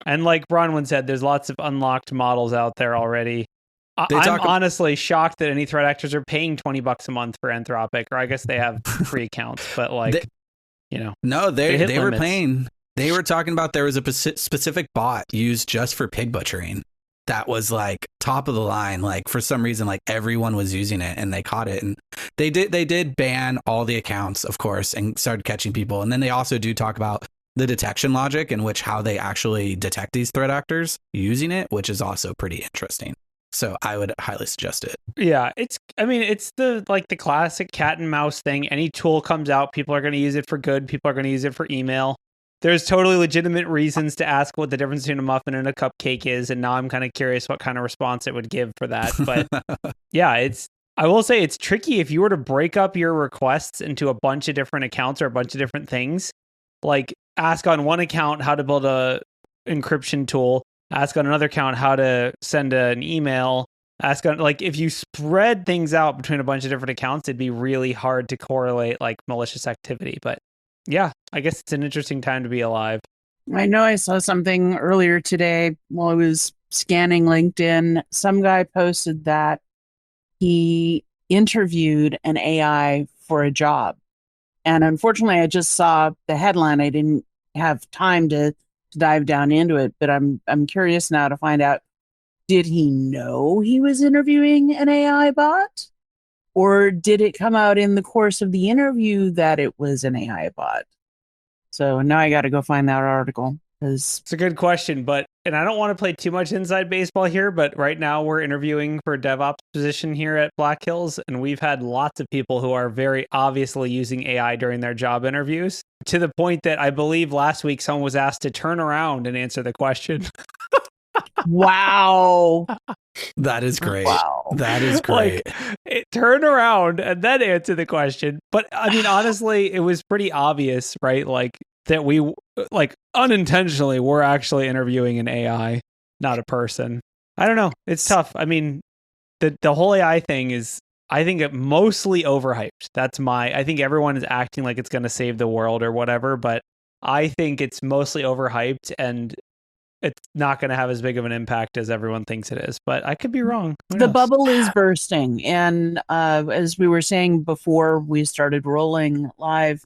And like Bronwyn said, there's lots of unlocked models out there already. I'm honestly shocked that any threat actors are paying $20 a month for Anthropic, or I guess they have free accounts, but like, No, they were paying. They were talking about there was a specific bot used just for pig butchering. That was like top of the line. Like, for some reason, like everyone was using it, and they caught it. And they did ban all the accounts, of course, and started catching people. And then they also do talk about the detection logic in which how they actually detect these threat actors using it, which is also pretty interesting. So I would highly suggest it. Yeah, it's the classic cat and mouse thing. Any tool comes out, people are going to use it for good. People are going to use it for email. There's totally legitimate reasons to ask what the difference between a muffin and a cupcake is. And now I'm kind of curious what kind of response it would give for that. But yeah, I will say it's tricky if you were to break up your requests into a bunch of different accounts or a bunch of different things. Like, ask on one account how to build a encryption tool, ask on another account how to send an email, ask on, like, if you spread things out between a bunch of different accounts, it'd be really hard to correlate like malicious activity. But yeah, I guess it's an interesting time to be alive. I know I saw something earlier today while I was scanning LinkedIn. Some guy posted that he interviewed an AI for a job. And unfortunately, I just saw the headline. I didn't have time to dive down into it, but I'm curious now to find out, did he know he was interviewing an AI bot? Or did it come out in the course of the interview that it was an AI bot? So now I got to go find that article. It's a good question, and I don't want to play too much inside baseball here, but right now we're interviewing for a DevOps position here at Black Hills, and we've had lots of people who are very obviously using AI during their job interviews, to the point that I believe last week someone was asked to turn around and answer the question. Wow. That is great. Wow. That is great. Turn around and then answer the question. But I mean, honestly, it was pretty obvious, right? Like, that we, like, unintentionally, we're actually interviewing an AI, not a person. I don't know. It's tough. I mean, the whole AI thing is, I think, it mostly overhyped. I think everyone is acting like it's going to save the world or whatever, but I think it's mostly overhyped and it's not going to have as big of an impact as everyone thinks it is. But I could be wrong. Who The knows? bubble is bursting. And as we were saying before we started rolling live,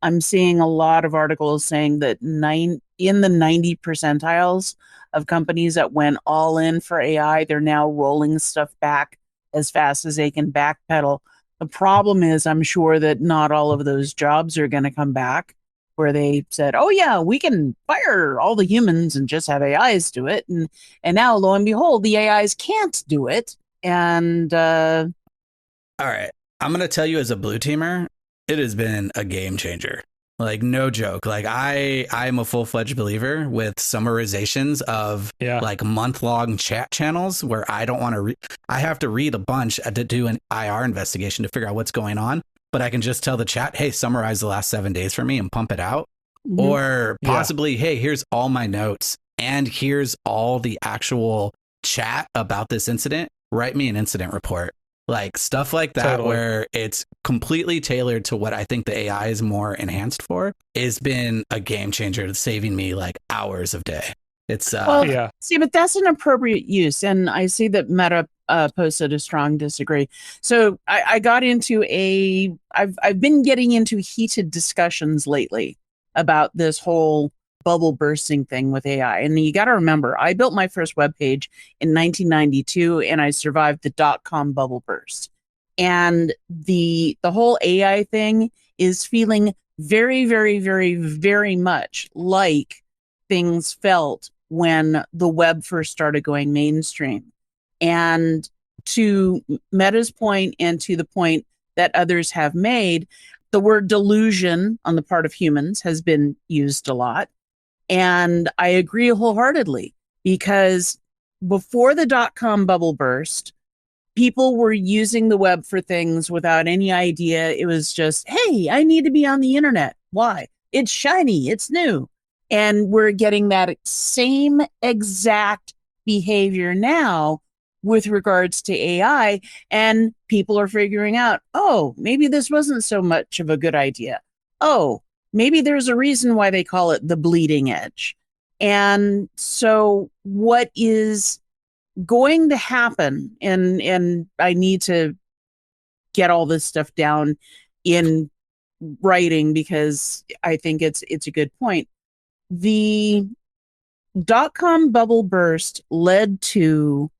I'm seeing a lot of articles saying that in the 90 percentiles of companies that went all in for AI, they're now rolling stuff back as fast as they can backpedal. The problem is, I'm sure that not all of those jobs are going to come back where they said, oh yeah, we can fire all the humans and just have AIs do it. And now, lo and behold, the AIs can't do it. And All right, I'm going to tell you as a blue teamer, it has been a game changer. Like, no joke. Like, I'm a full-fledged believer with summarizations of like month-long chat channels where I don't want to I have to read a bunch to do an IR investigation to figure out what's going on, but I can just tell the chat, hey, summarize the last 7 days for me and pump it out. Mhm. Or possibly, hey, here's all my notes and here's all the actual chat about this incident. Write me an incident report. Like stuff like that, Totally. where it's completely tailored to what I think the AI is more enhanced for, has been a game changer, saving me like hours of day. It's Well, see, but that's an appropriate use. And I see that Meta posted a strong disagree. So I got into I've been getting into heated discussions lately about this whole bubble bursting thing with AI. And you got to remember, I built my first web page in 1992 and I survived the .com bubble burst. And the whole AI thing is feeling very, very, very, very much like things felt when the web first started going mainstream. And to Meta's point and to the point that others have made, the word delusion on the part of humans has been used a lot. And I agree wholeheartedly, because before the .com bubble burst, people were using the web for things without any idea. It was just, hey, I need to be on the internet. Why? It's shiny. It's new. And we're getting that same exact behavior now with regards to AI. And people are figuring out, oh, maybe this wasn't so much of a good idea. Oh, maybe there's a reason why they call it the bleeding edge. And so what is going to happen, and I need to get all this stuff down in writing because I think it's a good point. The .com bubble burst led to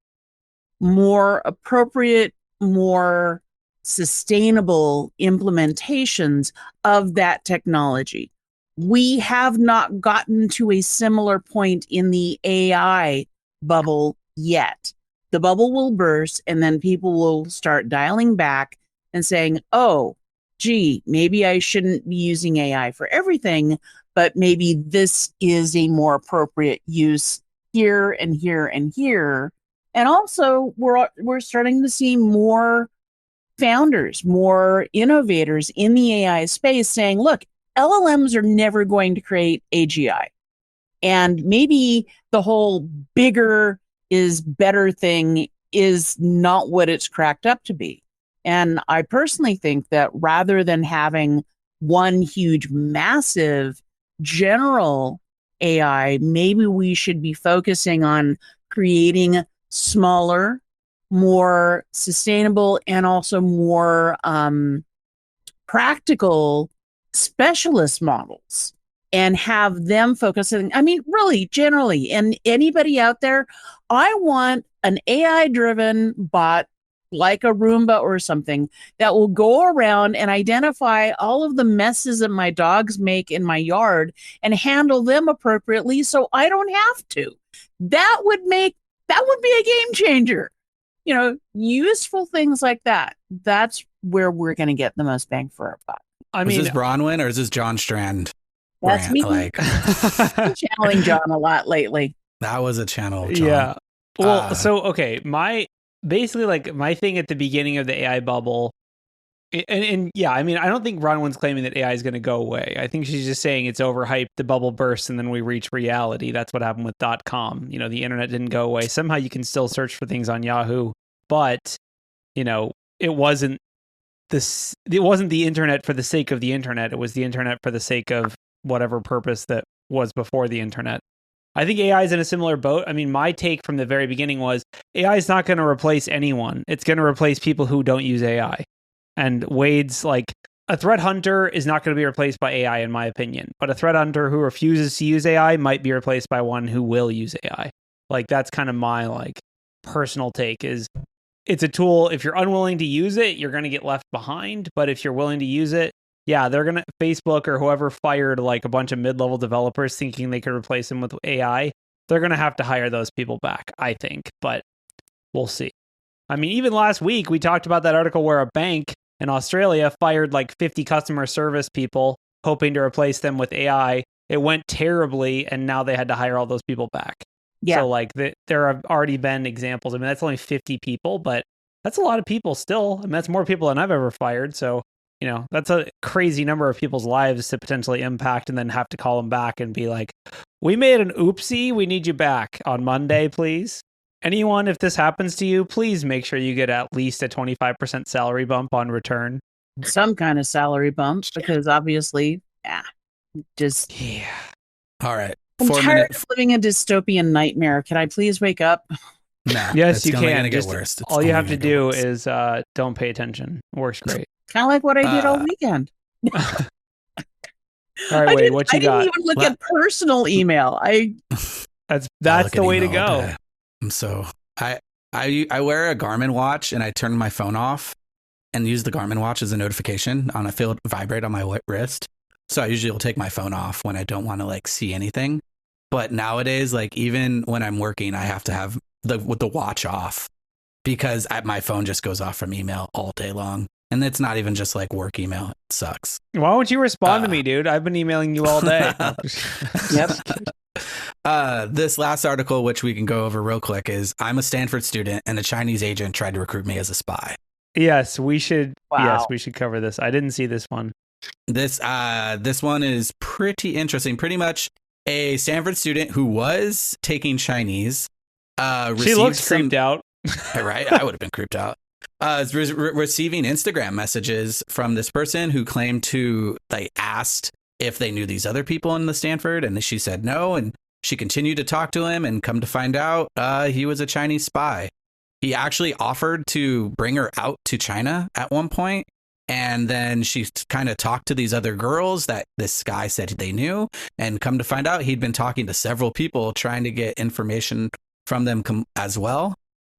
more appropriate, more sustainable implementations of that technology. We have not gotten to a similar point in the AI bubble yet. The bubble will burst and then people will start dialing back and saying, oh, gee, maybe I shouldn't be using AI for everything, but maybe this is a more appropriate use here and here and here. And also, we're starting to see more founders, more innovators in the AI space saying, look, LLMs are never going to create AGI. And maybe the whole bigger is better thing is not what it's cracked up to be. And I personally think that rather than having one huge, massive, general AI, maybe we should be focusing on creating smaller, more sustainable, and also more practical specialist models and have them focusing. I mean, really, generally, and anybody out there, I want an AI-driven bot like a Roomba or something that will go around and identify all of the messes that my dogs make in my yard and handle them appropriately so I don't have to. That would be a game changer. You know, useful things like that. That's where we're going to get the most bang for our buck. I mean, is this Bronwyn or is this John Strand? That's me. Like, I'm channeling John a lot lately. That was a channel, John. Yeah. Well, so okay, my thing at the beginning of the AI bubble, and yeah, I mean, I don't think Bronwyn's claiming that AI is going to go away. I think she's just saying it's overhyped, the bubble bursts, and then we reach reality. That's what happened with .com. You know, the internet didn't go away. Somehow you can still search for things on Yahoo, but you know, it wasn't the internet for the sake of the internet. It was the internet for the sake of whatever purpose that was before the internet. I think AI is in a similar boat. I mean, my take from the very beginning was AI is not going to replace anyone. It's going to replace people who don't use AI. And Wade's like, a threat hunter is not going to be replaced by AI, in my opinion. But a threat hunter who refuses to use AI might be replaced by one who will use AI. Like, that's kind of my like personal take is it's a tool. If you're unwilling to use it, you're going to get left behind. But if you're willing to use it, yeah, they're going to, Facebook or whoever fired like a bunch of mid-level developers thinking they could replace them with AI, they're going to have to hire those people back, I think. But we'll see. I mean, even last week, we talked about that article where a bank in Australia fired like 50 customer service people hoping to replace them with AI. It went terribly, and now they had to hire all those people back. Yeah. So like there have already been examples. I mean, that's only 50 people, but that's a lot of people still. I mean, that's more people than I've ever fired. So, you know, that's a crazy number of people's lives to potentially impact and then have to call them back and be like, we made an oopsie. We need you back on Monday, please. Anyone, if this happens to you, please make sure you get at least a 25% salary bump on return. Some kind of salary bump, because obviously, just... Yeah. All right. I'm 4 tired minutes. of living a dystopian nightmare. Can I please wake up? Nah, Yes, it's you only can. gonna get Just worse. It's all you only have to gonna get do worse. is don't pay attention. Works great. Kind of like what I did all weekend. All right, Wade, what you I got? didn't even look at personal email. That's look the at way to email all go. day. I'm so I wear a Garmin watch and I turn my phone off and use the Garmin watch as a notification on a field vibrate on my wrist. So I usually will take my phone off when I don't want to like see anything. But nowadays, like even when I'm working, I have to have the watch off because my phone just goes off from email all day long. And it's not even just like work email. It sucks. Why won't you respond to me, dude? I've been emailing you all day. Yep. This last article, which we can go over real quick, is I'm a Stanford student and a Chinese agent tried to recruit me as a spy. Yes, we should. Wow. Yes, we should cover this. I didn't see this one. This one is pretty interesting. Pretty much a Stanford student who was taking Chinese. She looks creeped out. Right? I would have been creeped out. Receiving Instagram messages from this person who claimed to, they asked if they knew these other people in the Stanford, and she said no, and she continued to talk to him, and come to find out he was a Chinese spy. He actually offered to bring her out to China at one point, and then she kind of talked to these other girls that this guy said they knew, and come to find out he'd been talking to several people trying to get information from them as well.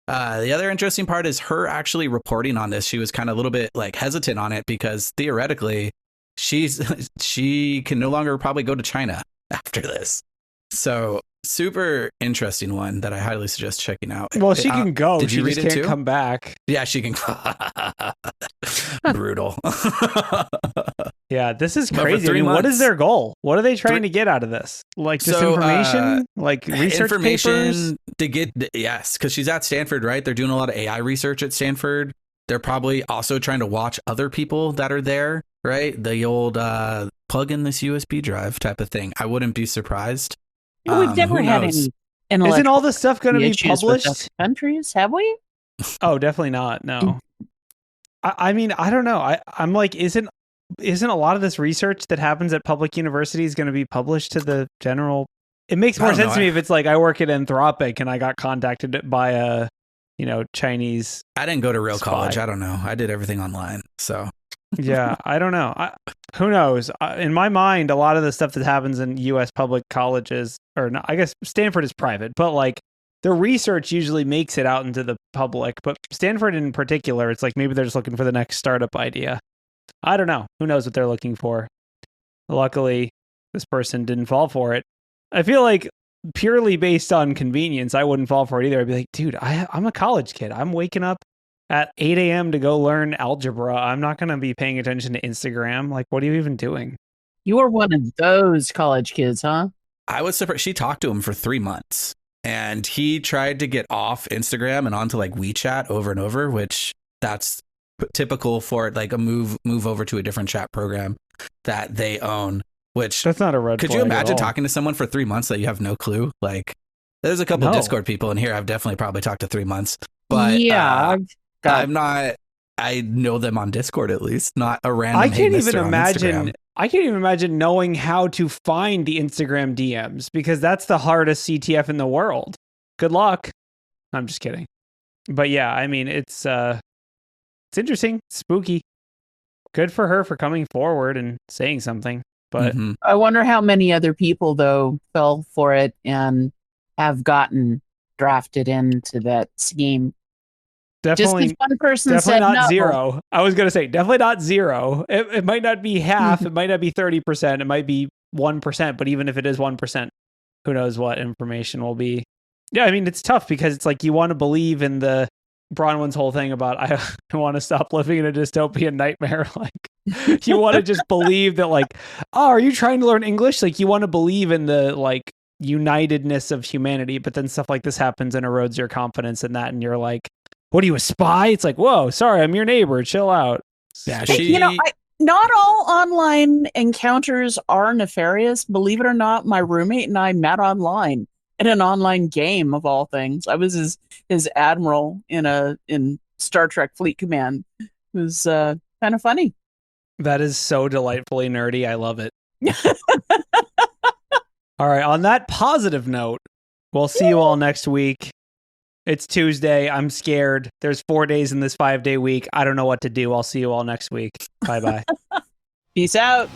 The other interesting part is her actually reporting on this. She was kind of a little bit like hesitant on it because theoretically she can no longer probably go to China after this. So super interesting one that I highly suggest checking out. Well, she can go. Did She you read just it can't too? come back. Yeah, she can. Brutal. Yeah, this is But for crazy. I 3 mean, what is months- their goal? What are they trying to get out of this? Like just So, information? Like research papers? information to get, yes, because she's at Stanford, right? They're doing a lot of AI research at Stanford. They're probably also trying to watch other people that are there, right? The old plug in this USB drive type of thing. I wouldn't be surprised. We've never who had knows? any. Isn't all this stuff going to be issues with other published? countries, have we? Oh, definitely not. No. I mean, I don't know. I'm like, isn't a lot of this research that happens at public universities going to be published to the general? It makes more I don't sense know. to me if it's like I work at Anthropic and I got contacted by a, Chinese. I didn't go to real Spy. college. I don't know. I did everything online. So Yeah, I don't know. Who knows? In my mind, a lot of the stuff that happens in U.S. public colleges, or not, I guess Stanford is private, but like the research usually makes it out into the public. But Stanford in particular, it's like maybe they're just looking for the next startup idea. I don't know. Who knows what they're looking for? Luckily, this person didn't fall for it. I feel like purely based on convenience, I wouldn't fall for it either. I'd be like, dude, I'm a college kid. I'm waking up at 8 a.m. to go learn algebra. I'm not going to be paying attention to Instagram. Like, what are you even doing? You are one of those college kids, huh? I was surprised. She talked to him for 3 months and he tried to get off Instagram and onto like WeChat over and over, which that's typical for like a move over to a different chat program that they own, which That's not a red could flag you at imagine all. talking to someone for 3 months that you have no clue? Like there's a couple No. Discord people in here. I've definitely probably talked to 3 months, but yeah, I'm not, I know them on Discord at least, not a random. I "Hey, can't mister," even on imagine. Instagram. I can't even imagine knowing how to find the Instagram DMs because that's the hardest CTF in the world. Good luck. I'm just kidding. But yeah, I mean, it's interesting, spooky. Good for her for coming forward and saying something. But I wonder how many other people, though, fell for it and have gotten drafted into that scheme. definitely, Just because one person definitely said not no. zero. I was going to say, definitely not zero. It might not be half. It might not be 30%. It might be 1%. But even if it is 1%, who knows what information will be. Yeah, I mean, it's tough because it's like you want to believe in the Bronwyn's whole thing about I want to stop living in a dystopian nightmare. Like, you want to just believe that, like, oh, are you trying to learn English? Like, you want to believe in the, like, unitedness of humanity, but then stuff like this happens and erodes your confidence in that. And you're like, what are you, a spy? It's like, whoa, sorry, I'm your neighbor. Chill out. Yeah, Not all online encounters are nefarious. Believe it or not, my roommate and I met online in an online game of all things. I was his admiral in Star Trek Fleet Command. It was kind of funny. That is so delightfully nerdy. I love it. All right. On that positive note, we'll see you all next week. It's Tuesday. I'm scared. There's 4 days in this 5-day week. I don't know what to do. I'll see you all next week. Bye-bye. Peace out.